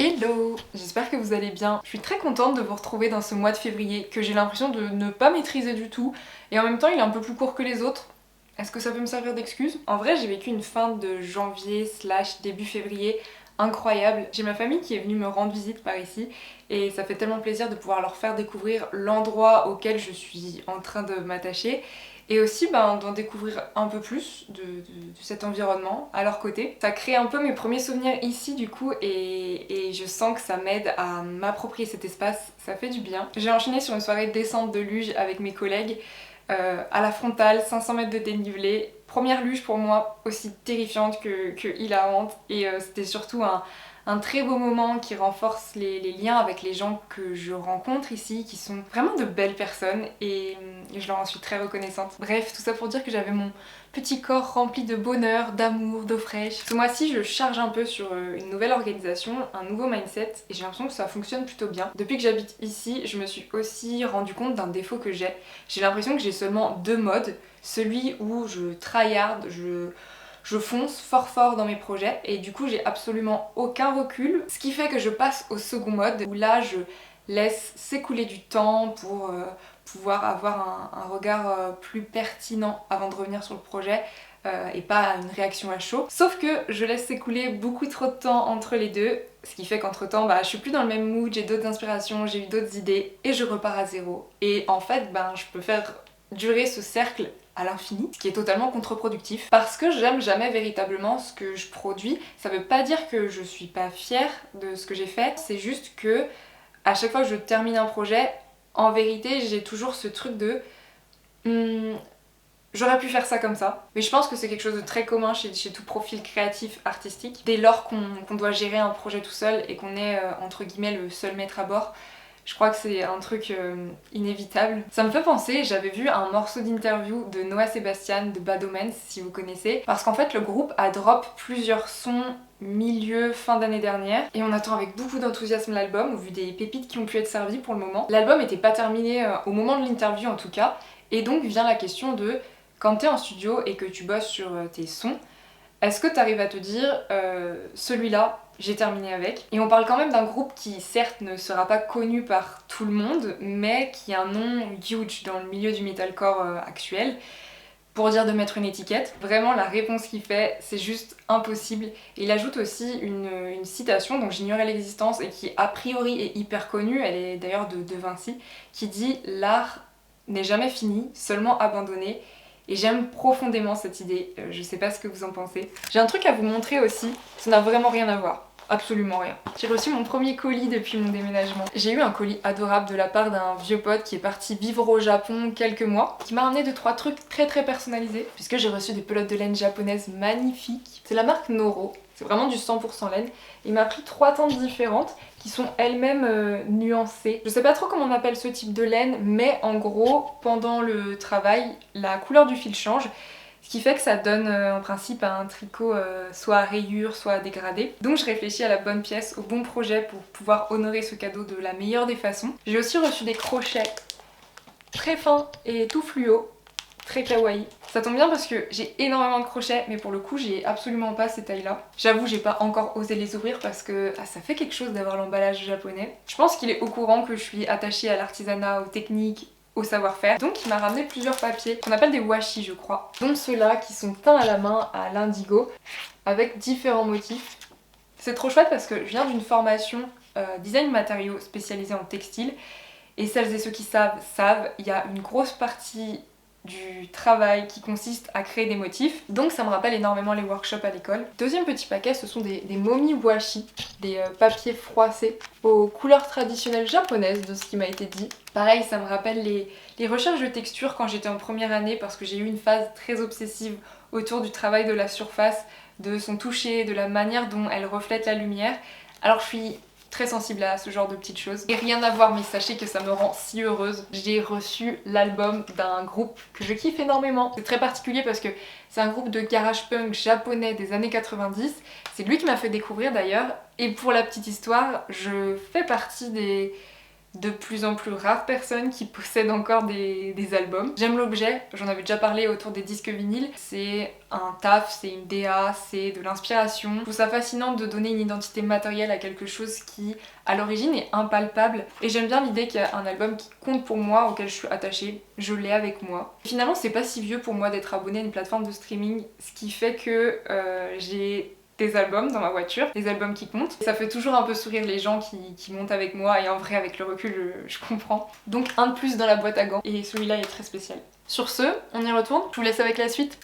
Hello! J'espère que vous allez bien. Je suis très contente de vous retrouver dans ce mois de février que j'ai l'impression de ne pas maîtriser du tout et en même temps il est un peu plus court que les autres. Est-ce que ça peut me servir d'excuse? En vrai j'ai vécu une fin de janvier / début février incroyable. J'ai ma famille qui est venue me rendre visite par ici et ça fait tellement plaisir de pouvoir leur faire découvrir l'endroit auquel je suis en train de m'attacher. Et aussi d'en découvrir un peu plus de cet environnement à leur côté. Ça crée un peu mes premiers souvenirs ici du coup et je sens que ça m'aide à m'approprier cet espace, ça fait du bien. J'ai enchaîné sur une soirée descente de luge avec mes collègues à la frontale, 500 mètres de dénivelé. Première luge pour moi aussi terrifiante que hilarante et c'était surtout un très beau moment qui renforce les liens avec les gens que je rencontre ici, qui sont vraiment de belles personnes et je leur en suis très reconnaissante. Bref, tout ça pour dire que j'avais mon petit corps rempli de bonheur, d'amour, d'eau fraîche. Ce mois-ci, je charge un peu sur une nouvelle organisation, un nouveau mindset et j'ai l'impression que ça fonctionne plutôt bien. Depuis que j'habite ici, je me suis aussi rendu compte d'un défaut que j'ai. J'ai l'impression que j'ai seulement deux modes, celui où je tryhard, je fonce fort dans mes projets et du coup j'ai absolument aucun recul. Ce qui fait que je passe au second mode où là je laisse s'écouler du temps pour pouvoir avoir un regard plus pertinent avant de revenir sur le projet et pas une réaction à chaud. Sauf que je laisse s'écouler beaucoup trop de temps entre les deux, ce qui fait qu'entre temps je suis plus dans le même mood, j'ai d'autres inspirations, j'ai eu d'autres idées et je repars à zéro. Et en fait je peux faire durer ce cercle à l'infini, ce qui est totalement contre-productif parce que j'aime jamais véritablement ce que je produis. Ça veut pas dire que je suis pas fière de ce que j'ai fait, c'est juste que à chaque fois que je termine un projet, en vérité j'ai toujours ce truc de j'aurais pu faire ça comme ça, mais je pense que c'est quelque chose de très commun chez tout profil créatif, artistique. Dès lors qu'on doit gérer un projet tout seul et qu'on est entre guillemets le seul maître à bord, je crois que c'est un truc inévitable. Ça me fait penser, j'avais vu un morceau d'interview de Noah Sebastian de Bad Omens, si vous connaissez, parce qu'en fait le groupe a drop plusieurs sons fin d'année dernière et on attend avec beaucoup d'enthousiasme l'album au vu des pépites qui ont pu être servies pour le moment. L'album n'était pas terminé au moment de l'interview en tout cas et donc vient la question de quand t'es en studio et que tu bosses sur tes sons, est-ce que t'arrives à te dire celui-là j'ai terminé avec. Et on parle quand même d'un groupe qui certes ne sera pas connu par tout le monde, mais qui a un nom huge dans le milieu du metalcore actuel. Pour dire de mettre une étiquette, vraiment la réponse qu'il fait, c'est juste impossible. Et il ajoute aussi une citation dont j'ignorais l'existence et qui a priori est hyper connue, elle est d'ailleurs de Vinci, qui dit « L'art n'est jamais fini, seulement abandonné ». Et j'aime profondément cette idée, je sais pas ce que vous en pensez. J'ai un truc à vous montrer aussi, ça n'a vraiment rien à voir. Absolument rien. J'ai reçu mon premier colis depuis mon déménagement. J'ai eu un colis adorable de la part d'un vieux pote qui est parti vivre au Japon quelques mois, qui m'a ramené 2-3 trucs très personnalisés, puisque j'ai reçu des pelotes de laine japonaises magnifiques. C'est la marque Noro, c'est vraiment du 100% laine. Il m'a pris 3 teintes différentes qui sont elles-mêmes nuancées. Je sais pas trop comment on appelle ce type de laine, mais en gros, pendant le travail, la couleur du fil change. Ce qui fait que ça donne en principe un tricot soit à rayures, soit à dégradé. Donc je réfléchis à la bonne pièce, au bon projet pour pouvoir honorer ce cadeau de la meilleure des façons. J'ai aussi reçu des crochets très fins et tout fluo, très kawaii. Ça tombe bien parce que j'ai énormément de crochets, mais pour le coup j'ai absolument pas ces tailles-là. J'avoue j'ai pas encore osé les ouvrir parce que ça fait quelque chose d'avoir l'emballage japonais. Je pense qu'il est au courant que je suis attachée à l'artisanat, aux techniques, au savoir-faire. Donc il m'a ramené plusieurs papiers qu'on appelle des washi je crois, dont ceux-là qui sont teints à la main à l'indigo avec différents motifs. C'est trop chouette parce que je viens d'une formation design matériaux spécialisée en textile et celles et ceux qui savent, il y a une grosse partie du travail qui consiste à créer des motifs, donc ça me rappelle énormément les workshops à l'école. Deuxième petit paquet, ce sont des momi washi, des papiers froissés aux couleurs traditionnelles japonaises de ce qui m'a été dit. Pareil, ça me rappelle les recherches de texture quand j'étais en première année parce que j'ai eu une phase très obsessive autour du travail de la surface, de son toucher, de la manière dont elle reflète la lumière. Alors je suis très sensible à ce genre de petites choses. Et rien à voir, mais sachez que ça me rend si heureuse. J'ai reçu l'album d'un groupe que je kiffe énormément. C'est très particulier parce que c'est un groupe de garage punk japonais des années 90. C'est lui qui m'a fait découvrir d'ailleurs. Et pour la petite histoire, je fais partie de plus en plus rares personnes qui possèdent encore des albums. J'aime l'objet, j'en avais déjà parlé autour des disques vinyles. C'est un taf, c'est une DA, c'est de l'inspiration. Je trouve ça fascinant de donner une identité matérielle à quelque chose qui, à l'origine, est impalpable. Et j'aime bien l'idée qu'il y a un album qui compte pour moi, auquel je suis attachée. Je l'ai avec moi. Et finalement, c'est pas si vieux pour moi d'être abonnée à une plateforme de streaming, ce qui fait que j'ai des albums dans ma voiture, des albums qui comptent. Ça fait toujours un peu sourire les gens qui montent avec moi et en vrai avec le recul je comprends. Donc un de plus dans la boîte à gants et celui-là est très spécial. Sur ce, on y retourne, je vous laisse avec la suite.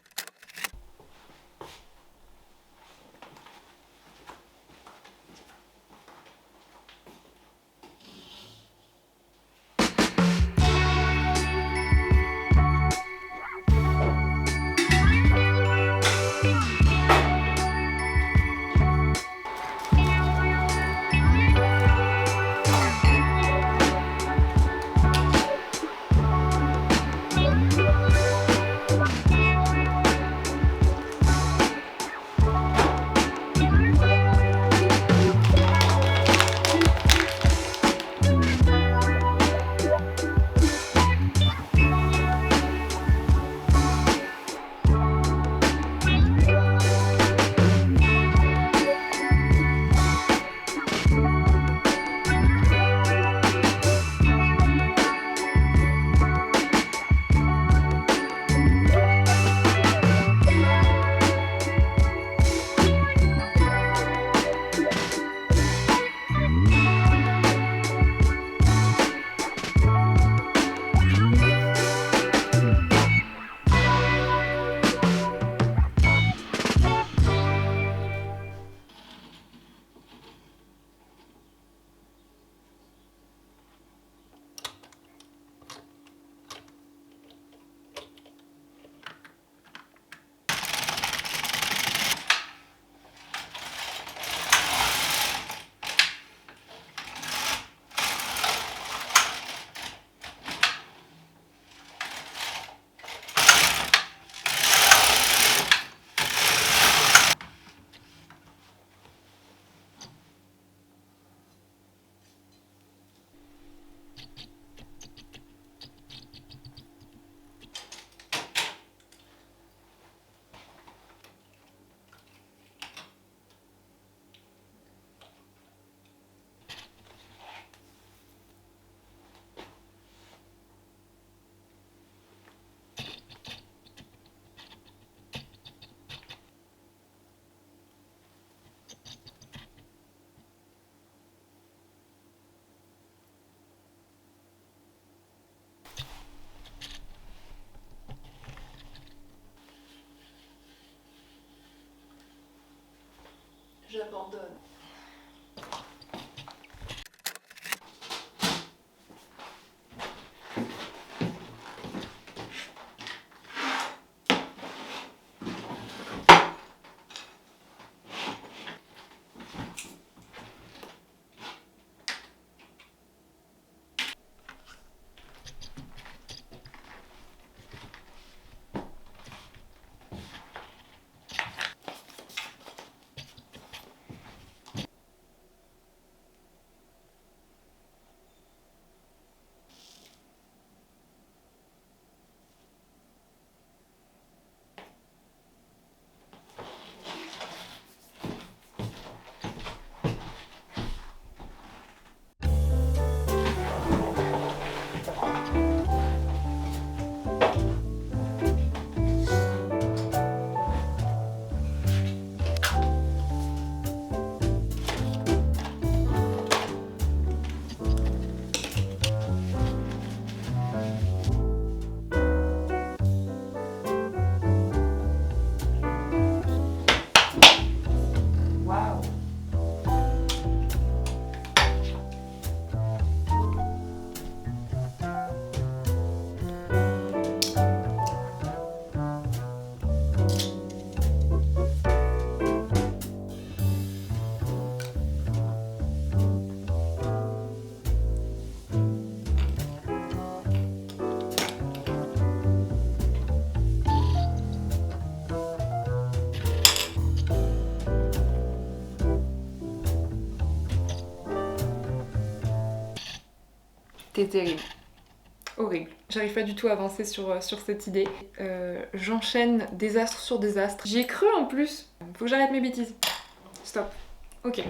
J'abandonne. T'es terrible. Horrible. J'arrive pas du tout à avancer sur cette idée. J'enchaîne désastre sur désastre. J'y ai cru en plus. Faut que j'arrête mes bêtises. Stop. Ok.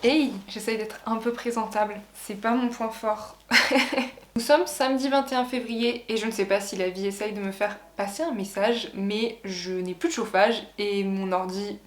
Hey, j'essaye d'être un peu présentable, c'est pas mon point fort. Nous sommes samedi 21 février et je ne sais pas si la vie essaye de me faire passer un message, mais je n'ai plus de chauffage et mon ordi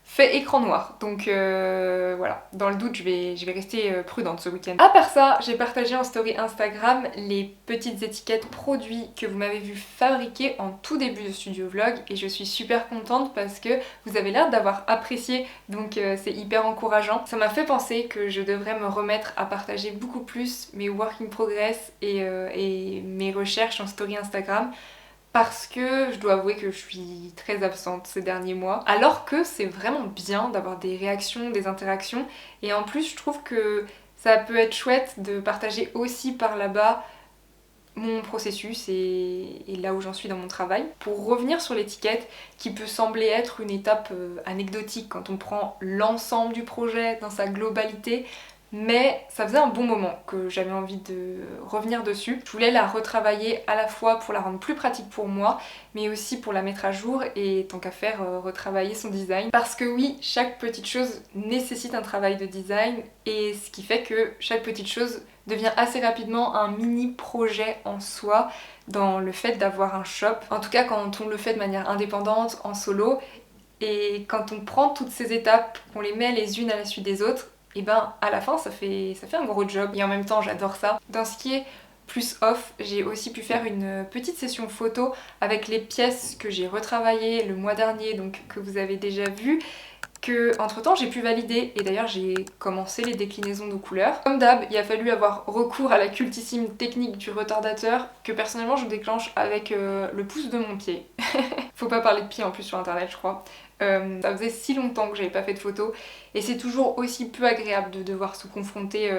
fait écran noir. Donc voilà, dans le doute, je vais rester prudente ce week-end. À part ça, j'ai partagé en story Instagram les petites étiquettes produits que vous m'avez vu fabriquer en tout début de studio vlog et je suis super contente parce que vous avez l'air d'avoir apprécié, donc c'est hyper encourageant. Ça m'a fait penser que je devrais me remettre à partager beaucoup plus mes work in progress et mes recherches en story Instagram, parce que je dois avouer que je suis très absente ces derniers mois, alors que c'est vraiment bien d'avoir des réactions, des interactions, et en plus je trouve que ça peut être chouette de partager aussi par là-bas mon processus et là où j'en suis dans mon travail. Pour revenir sur l'étiquette, qui peut sembler être une étape anecdotique quand on prend l'ensemble du projet dans sa globalité, mais ça faisait un bon moment que j'avais envie de revenir dessus. Je voulais la retravailler à la fois pour la rendre plus pratique pour moi, mais aussi pour la mettre à jour et tant qu'à faire retravailler son design. Parce que oui, chaque petite chose nécessite un travail de design et ce qui fait que chaque petite chose devient assez rapidement un mini projet en soi dans le fait d'avoir un shop. En tout cas quand on le fait de manière indépendante, en solo, et quand on prend toutes ces étapes, qu'on les met les unes à la suite des autres, et ben à la fin ça fait un gros job et en même temps j'adore ça. Dans ce qui est plus off, j'ai aussi pu faire une petite session photo avec les pièces que j'ai retravaillées le mois dernier, donc que vous avez déjà vues, que entre temps j'ai pu valider et d'ailleurs j'ai commencé les déclinaisons de couleurs. Comme d'hab, il a fallu avoir recours à la cultissime technique du retardateur que personnellement je déclenche avec le pouce de mon pied. Faut pas parler de pied en plus sur internet je crois. Ça faisait si longtemps que j'avais pas fait de photos et c'est toujours aussi peu agréable de devoir se confronter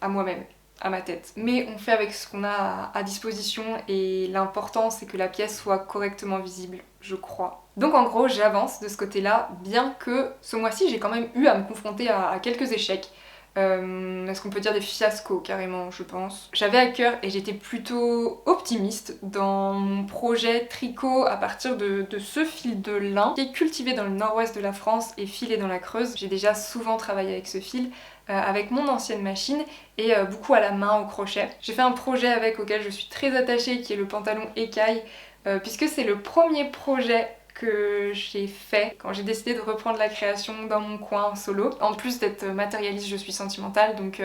à moi-même, à ma tête. Mais on fait avec ce qu'on a à disposition et l'important c'est que la pièce soit correctement visible, je crois. Donc en gros j'avance de ce côté-là, bien que ce mois-ci j'ai quand même eu à me confronter à quelques échecs. Est-ce qu'on peut dire des fiascos carrément, je pense. J'avais à cœur et j'étais plutôt optimiste dans mon projet tricot à partir de ce fil de lin qui est cultivé dans le nord-ouest de la France et filé dans la Creuse. J'ai déjà souvent travaillé avec ce fil. Avec mon ancienne machine et beaucoup à la main au crochet. J'ai fait un projet avec auquel je suis très attachée qui est le pantalon écaille puisque c'est le premier projet que j'ai fait quand j'ai décidé de reprendre la création dans mon coin en solo. En plus d'être matérialiste, je suis sentimentale, donc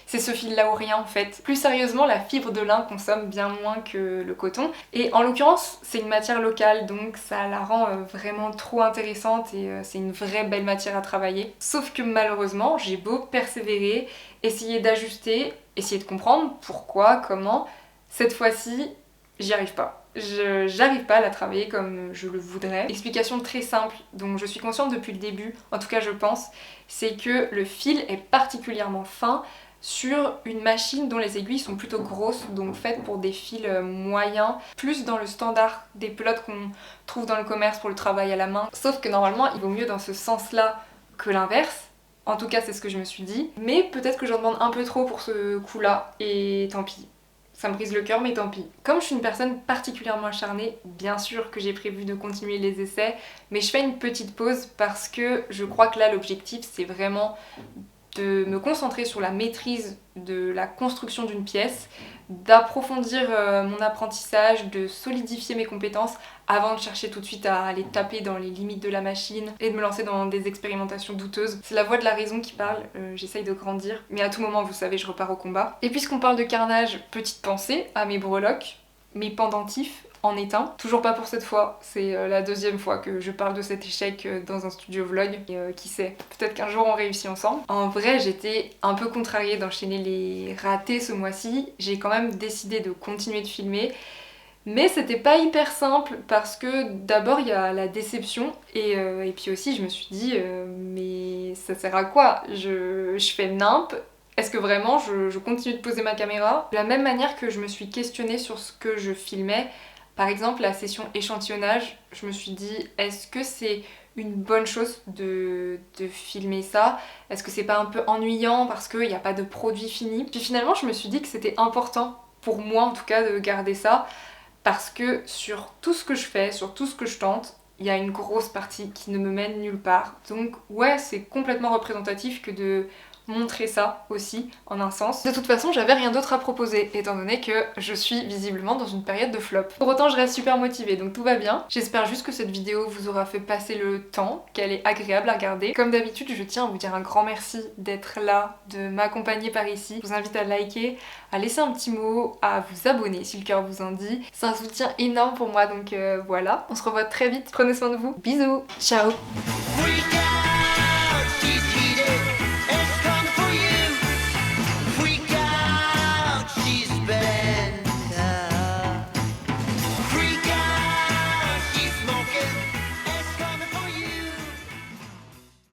c'est ce fil-là ou rien en fait. Plus sérieusement, la fibre de lin consomme bien moins que le coton. Et en l'occurrence, c'est une matière locale, donc ça la rend vraiment trop intéressante et c'est une vraie belle matière à travailler. Sauf que malheureusement, j'ai beau persévérer, essayer d'ajuster, essayer de comprendre pourquoi, comment, cette fois-ci, j'y arrive pas. J'arrive pas à la travailler comme je le voudrais. Explication très simple, dont je suis consciente depuis le début, en tout cas je pense, c'est que le fil est particulièrement fin sur une machine dont les aiguilles sont plutôt grosses, donc faites pour des fils moyens, plus dans le standard des pelotes qu'on trouve dans le commerce pour le travail à la main. Sauf que normalement il vaut mieux dans ce sens-là que l'inverse. En tout cas c'est ce que je me suis dit. Mais peut-être que j'en demande un peu trop pour ce coup-là, et tant pis. Ça me brise le cœur, mais tant pis. Comme je suis une personne particulièrement acharnée, bien sûr que j'ai prévu de continuer les essais, mais je fais une petite pause parce que je crois que là l'objectif c'est vraiment de me concentrer sur la maîtrise de la construction d'une pièce, d'approfondir mon apprentissage, de solidifier mes compétences avant de chercher tout de suite à aller taper dans les limites de la machine et de me lancer dans des expérimentations douteuses. C'est la voix de la raison qui parle, j'essaye de grandir, mais à tout moment, vous savez, je repars au combat. Et puisqu'on parle de carnage, petite pensée à mes breloques, mes pendentifs en étain. Toujours pas pour cette fois, c'est la deuxième fois que je parle de cet échec dans un studio vlog. Et qui sait, peut-être qu'un jour on réussit ensemble. En vrai, j'étais un peu contrariée d'enchaîner les ratés ce mois-ci. J'ai quand même décidé de continuer de filmer. Mais c'était pas hyper simple parce que d'abord il y a la déception et puis aussi je me suis dit mais ça sert à quoi? Je fais nimp. Est-ce que vraiment je continue de poser ma caméra? De la même manière que je me suis questionnée sur ce que je filmais, par exemple la session échantillonnage, je me suis dit est-ce que c'est une bonne chose de filmer ça? Est-ce que c'est pas un peu ennuyant parce qu'il n'y a pas de produit fini? Puis finalement je me suis dit que c'était important, pour moi en tout cas, de garder ça parce que sur tout ce que je fais, sur tout ce que je tente, il y a une grosse partie qui ne me mène nulle part. Donc ouais, c'est complètement représentatif que de montrer ça aussi en un sens. De toute façon, j'avais rien d'autre à proposer étant donné que je suis visiblement dans une période de flop. Pour autant, je reste super motivée, donc tout va bien. J'espère juste que cette vidéo vous aura fait passer le temps, qu'elle est agréable à regarder. Comme d'habitude, je tiens à vous dire un grand merci d'être là, de m'accompagner par ici. Je vous invite à liker, à laisser un petit mot, à vous abonner si le cœur vous en dit. C'est un soutien énorme pour moi, donc voilà. On se revoit très vite. Prenez soin de vous. Bisous. Ciao.